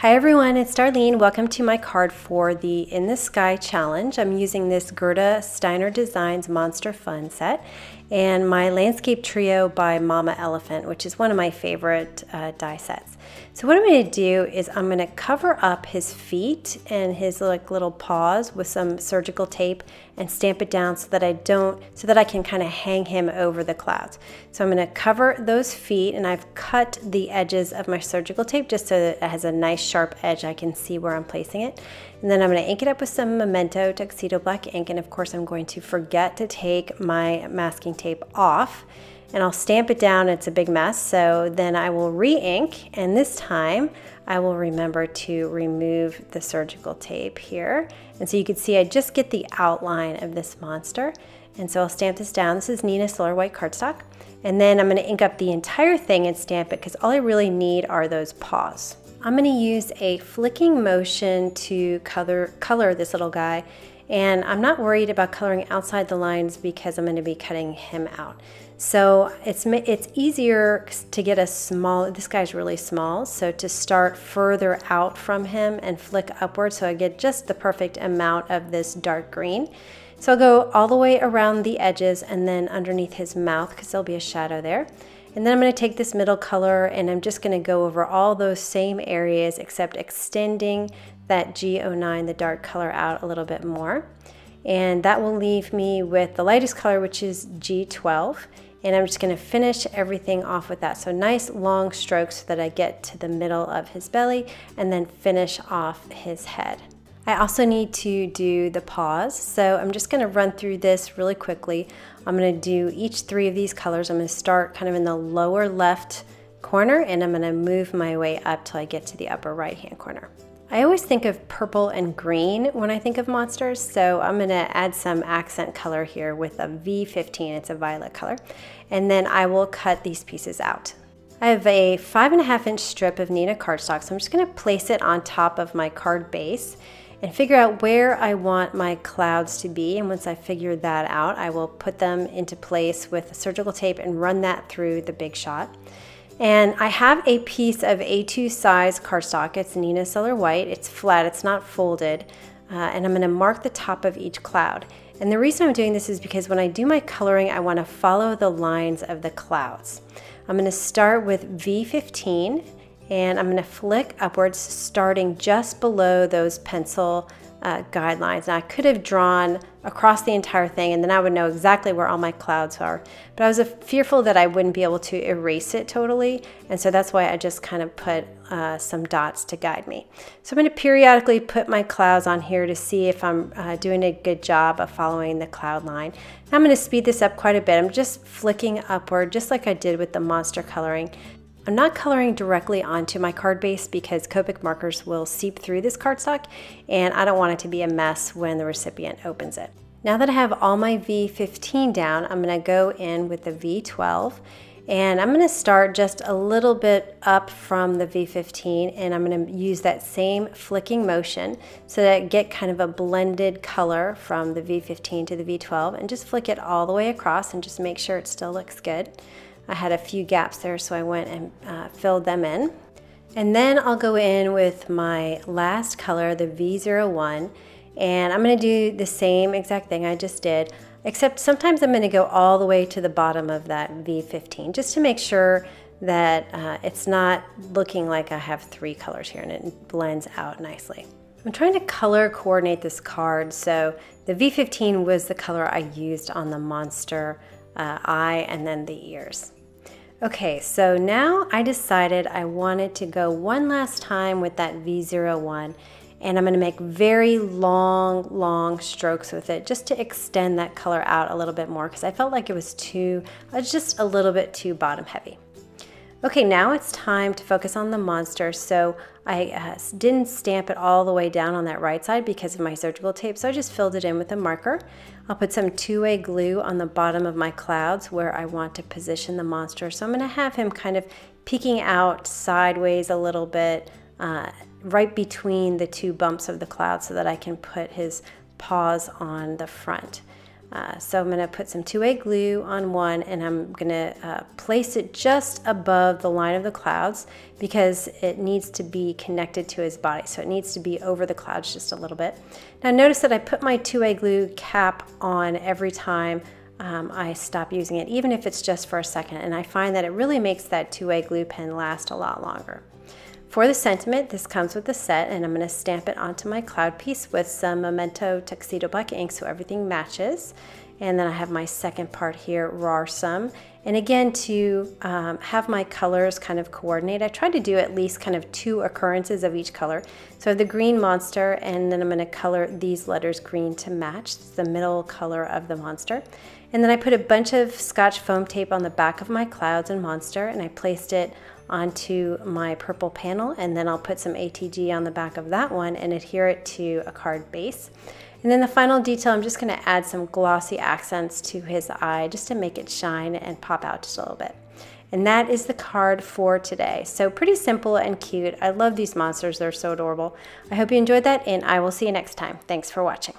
Hi everyone, it's Darlene. Welcome to my card for the In the Sky challenge. I'm using this Gerda Steiner Designs Monster Fun set and my Landscape Trio by Mama Elephant, which is one of my favorite die sets. So what I'm going to do is I'm going to cover up his feet and his little paws with some surgical tape and stamp it down so that I can kind of hang him over the clouds. So I'm going to cover those feet, and I've cut the edges of my surgical tape just so that it has a nice sharp edge. I can see where I'm placing it. And then I'm going to ink it up with some Memento Tuxedo Black ink, and of course I'm going to forget to take my masking tape off. And I'll stamp it down. It's a big mess, so then I will re-ink, and this time I will remember to remove the surgical tape here. And so you can see I just get the outline of this monster. And so I'll stamp this down. This is Neenah Solar White cardstock. And then I'm going to ink up the entire thing and stamp it because all I really need are those paws. I'm going to use a flicking motion to color this little guy. And I'm not worried about coloring outside the lines because I'm going to be cutting him out. So it's easier to get a small, this guy's really small, so to start further out from him and flick upward so I get just the perfect amount of this dark green. So I'll go all the way around the edges and then underneath his mouth because there'll be a shadow there. And then I'm going to take this middle color and I'm just going to go over all those same areas except extending that G09, the dark color, out a little bit more. And that will leave me with the lightest color, which is G12. And I'm just going to finish everything off with that. So nice long strokes so that I get to the middle of his belly and then finish off his head. I also need to do the paws, so I'm just going to run through this really quickly. I'm going to do each three of these colors. I'm going to start kind of in the lower left corner and I'm going to move my way up till I get to the upper right hand corner. I always think of purple and green when I think of monsters, so I'm going to add some accent color here with a V15. It's a violet color. And then I will cut these pieces out. I have a 5.5 inch strip of Neenah cardstock, so I'm just going to place it on top of my card base and figure out where I want my clouds to be. And once I figure that out, I will put them into place with surgical tape and run that through the Big Shot. And I have a piece of A2 size cardstock. It's Neenah Solar White. It's flat, it's not folded. And I'm going to mark the top of each cloud. And the reason I'm doing this is because when I do my coloring, I want to follow the lines of the clouds. I'm going to start with V15 and I'm going to flick upwards, starting just below those pencil guidelines. Now I could have drawn across the entire thing and then I would know exactly where all my clouds are, but I was fearful that I wouldn't be able to erase it totally, and so that's why I just kind of put some dots to guide me. So I'm going to periodically put my clouds on here to see if I'm doing a good job of following the cloud line. Now I'm going to speed this up quite a bit. I'm just flicking upward just like I did with the monster coloring. I'm not coloring directly onto my card base because Copic markers will seep through this cardstock and I don't want it to be a mess when the recipient opens it. Now that I have all my V15 down, I'm going to go in with the V12 and I'm going to start just a little bit up from the V15 and I'm going to use that same flicking motion so that I get kind of a blended color from the V15 to the V12 and just flick it all the way across and just make sure it still looks good. I had a few gaps there, so I went and filled them in. And then I'll go in with my last color, the V01, and I'm going to do the same exact thing I just did, except sometimes I'm going to go all the way to the bottom of that V15, just to make sure that it's not looking like I have three colors here and it blends out nicely. I'm trying to color coordinate this card, so the V15 was the color I used on the monster eye and then the ears. Okay, so now I decided I wanted to go one last time with that V01 and I'm going to make very long strokes with it just to extend that color out a little bit more because I felt like it was just a little bit too bottom heavy. Okay, now it's time to focus on the monster. So I didn't stamp it all the way down on that right side because of my surgical tape, so I just filled it in with a marker. I'll put some two-way glue on the bottom of my clouds where I want to position the monster. So I'm going to have him kind of peeking out sideways a little bit, right between the two bumps of the cloud so that I can put his paws on the front. So I'm going to put some two-way glue on one, and I'm going to place it just above the line of the clouds because it needs to be connected to his body. So it needs to be over the clouds just a little bit. Now notice that I put my two-way glue cap on every time I stop using it, even if it's just for a second. And I find that it really makes that two-way glue pen last a lot longer. For the sentiment, this comes with the set, and I'm going to stamp it onto my cloud piece with some Memento Tuxedo Black ink so everything matches. And then I have my second part here, Rarsome. And again, to have my colors kind of coordinate, I tried to do at least kind of 2 occurrences of each color. So I have the green monster, and then I'm going to color these letters green to match. It's the middle color of the monster. And then I put a bunch of Scotch foam tape on the back of my clouds and monster, and I placed it onto my purple panel, and then I'll put some ATG on the back of that one and adhere it to a card base. And then the final detail, I'm just going to add some glossy accents to his eye just to make it shine and pop out just a little bit. And that is the card for today. So pretty simple and cute. I love these monsters. They're so adorable. I hope you enjoyed that, and I will see you next time. Thanks for watching.